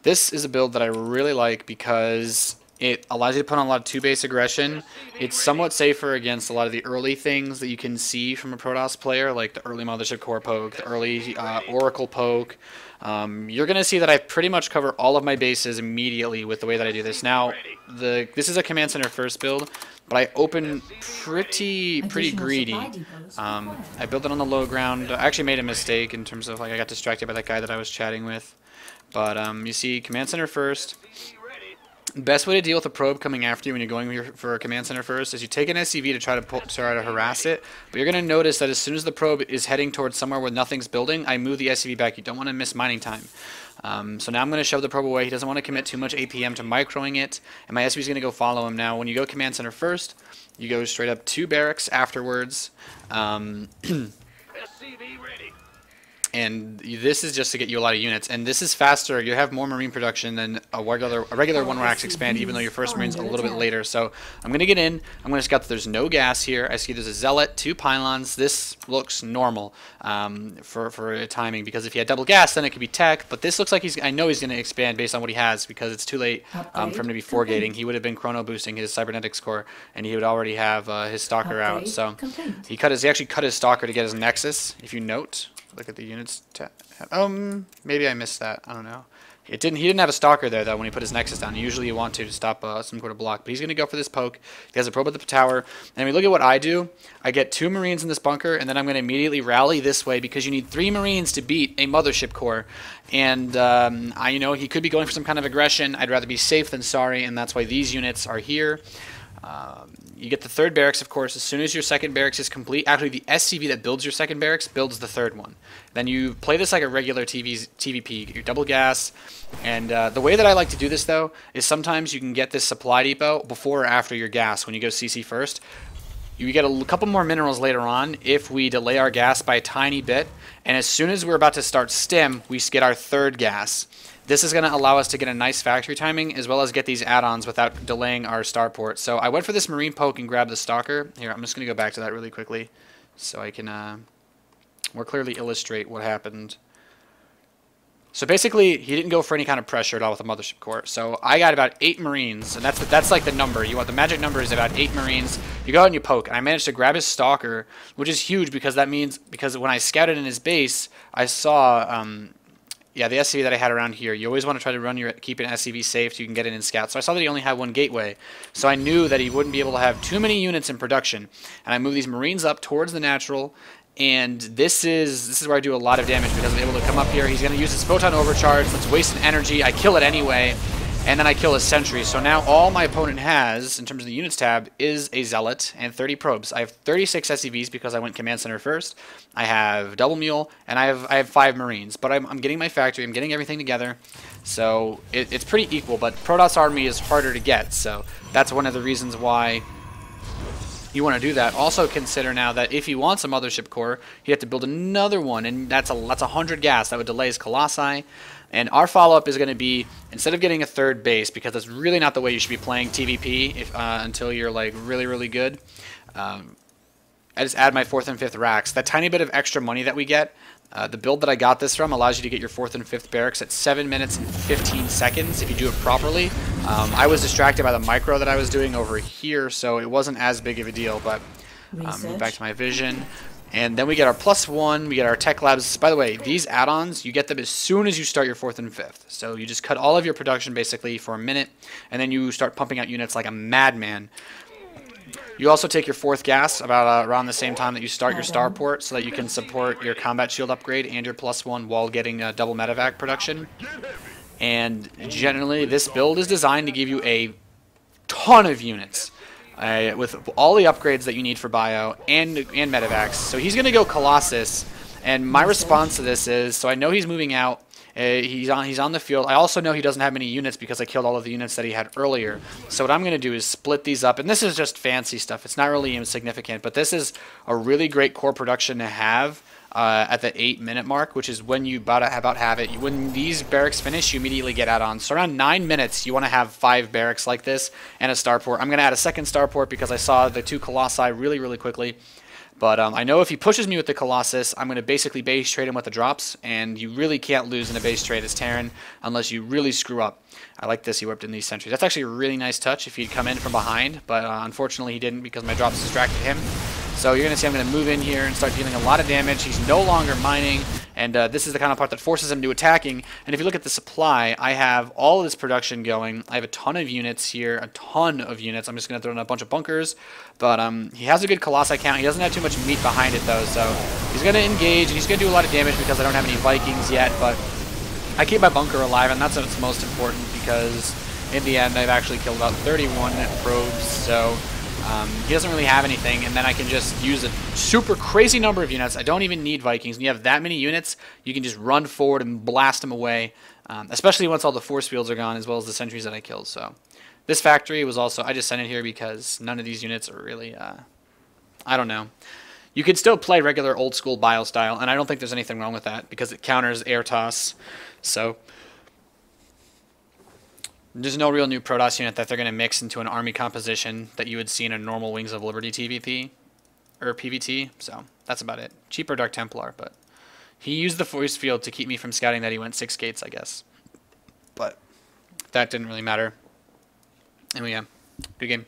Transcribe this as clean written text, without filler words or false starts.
This is a build that I really like because it allows you to put on a lot of 2-base aggression. It's somewhat safer against a lot of the early things that you can see from a Protoss player, like the early Mothership Core poke, the early Oracle poke. You're going to see that I pretty much cover all of my bases immediately with the way that I do this. Now, this is a Command Center first build, but I open pretty greedy. I built it on the low ground. I actually made a mistake in terms of, like, I got distracted by that guy that I was chatting with. But you see Command Center first. Best way to deal with a probe coming after you when you're going for a Command Center first is you take an SCV to try to harass it, but you're going to notice that as soon as the probe is heading towards somewhere where nothing's building, I move the SCV back. You don't want to miss mining time. So now I'm going to shove the probe away. He doesn't want to commit too much APM to microing it, and my SCV is going to go follow him. Now, when you go Command Center first, you go straight up 2 barracks afterwards. And this is just to get you a lot of units, and this is faster. You have more marine production than a regular one racks expand, even though your first marine's a little bit later. So I'm going to get in. I'm going to scout that there's no gas here. I see there's a zealot, 2 pylons. This looks normal for timing, because if he had double gas, then it could be tech. But this looks like I know he's going to expand based on what he has, because it's too late for him to be 4-gating. He would have been chrono boosting his cybernetics core, and he would already have his stalker out. So he actually cut his stalker to get his nexus. If you note. Look at the units. Maybe I missed that. I don't know. He didn't have a stalker there though when he put his nexus down. Usually you want to stop some sort of block, but he's going to go for this poke. He has a probe at the tower, and we look at what I do. I get 2 marines in this bunker, and then I'm going to immediately rally this way because you need 3 marines to beat a mothership core. And you know, he could be going for some kind of aggression. I'd rather be safe than sorry, and that's why these units are here. You get the 3rd barracks, of course, as soon as your 2nd barracks is complete. Actually, the SCV that builds your 2nd barracks builds the 3rd one. Then you play this like a regular TvP. Get your double gas. And the way that I like to do this, though, is sometimes you can get this supply depot before or after your gas when you go CC first. You get a couple more minerals later on if we delay our gas by a tiny bit. And as soon as we're about to start stim, we get our 3rd gas. This is going to allow us to get a nice factory timing as well as get these add-ons without delaying our starport. So I went for this marine poke and grabbed the stalker. Here, I'm just going to go back to that really quickly so I can more clearly illustrate what happened. So basically, he didn't go for any kind of pressure at all with the mothership core. So I got about 8 marines, and that's like the number. You want the magic number is about 8 marines. You go out and you poke, and I managed to grab his stalker, which is huge because that means when I scouted in his base, I saw. Yeah, the SCV that I had around here. You always want to try to keep an SCV safe so you can get it in scout. So I saw that he only had 1 gateway. So I knew that he wouldn't be able to have too many units in production. And I moved these marines up towards the natural. And this is where I do a lot of damage because I'm able to come up here. He's going to use his photon overcharge. Let's waste an energy. I kill it anyway. And then I kill his sentry. So now all my opponent has, in terms of the units tab, is a zealot and 30 probes. I have 36 SCVs because I went command center first. I have double mule, and I have 5 marines. But I'm getting my factory. I'm getting everything together. So it's pretty equal. But Protoss army is harder to get. So that's one of the reasons why you want to do that. Also consider now that if he wants a mothership core, he'd have to build another one, and that's 100 gas. That would delay his colossi. And our follow-up is going to be, instead of getting a 3rd base, because that's really not the way you should be playing TvP until you're like really good, I just add my 4th and 5th racks. That tiny bit of extra money that we get, the build that I got this from allows you to get your 4th and 5th barracks at 7 minutes and 15 seconds if you do it properly. I was distracted by the micro that I was doing over here, so it wasn't as big of a deal, but move back to my vision. And then we get our +1, we get our tech labs. By the way, these add-ons, you get them as soon as you start your 4th and 5th. So you just cut all of your production basically for a minute, and then you start pumping out units like a madman. You also take your 4th gas about around the same time that you start your starport so that you can support your combat shield upgrade and your +1 while getting double medevac production. And generally, this build is designed to give you a ton of units. With all the upgrades that you need for bio and medevacs. So he's going to go Colossus, and my response to this is, so I know he's moving out. He's on the field. I also know he doesn't have many units because I killed all of the units that he had earlier. So what I'm going to do is split these up, and this is just fancy stuff. It's not really insignificant, but this is a really great core production to have at the 8-minute mark, which is when you about have it. When these barracks finish, you immediately get add-ons. So around 9 minutes, you want to have 5 barracks like this and a starport. I'm going to add a 2nd starport because I saw the 2 colossi really quickly. But I know if he pushes me with the Colossus, I'm going to basically base trade him with the drops, and you really can't lose in a base trade as Terran unless you really screw up. I like this, he whipped in these sentries. That's actually a really nice touch if he'd come in from behind, but unfortunately he didn't because my drops distracted him. So you're going to see I'm going to move in here and start dealing a lot of damage. He's no longer mining, and this is the kind of part that forces him to attacking. And if you look at the supply, I have all of this production going. I have a ton of units here, a ton of units. I'm just going to throw in a bunch of bunkers. But he has a good Colossi count. He doesn't have too much meat behind it, though, so he's going to engage, and he's going to do a lot of damage because I don't have any Vikings yet. But I keep my bunker alive, and that's what's most important because in the end, I've actually killed about 31 probes, so he doesn't really have anything, and then I can just use a super crazy number of units. I don't even need Vikings. When you have that many units, you can just run forward and blast them away, especially once all the force fields are gone, as well as the sentries that I killed. So this factory was also, I just sent it here because none of these units are really, I don't know. You could still play regular old school Bile style, and I don't think there's anything wrong with that because it counters air toss. So there's no real new Protoss unit that they're going to mix into an army composition that you would see in a normal Wings of Liberty TvP or PvT. So that's about it. Cheaper Dark Templar, but he used the force field to keep me from scouting that he went 6 gates, I guess. But that didn't really matter. And yeah, good game.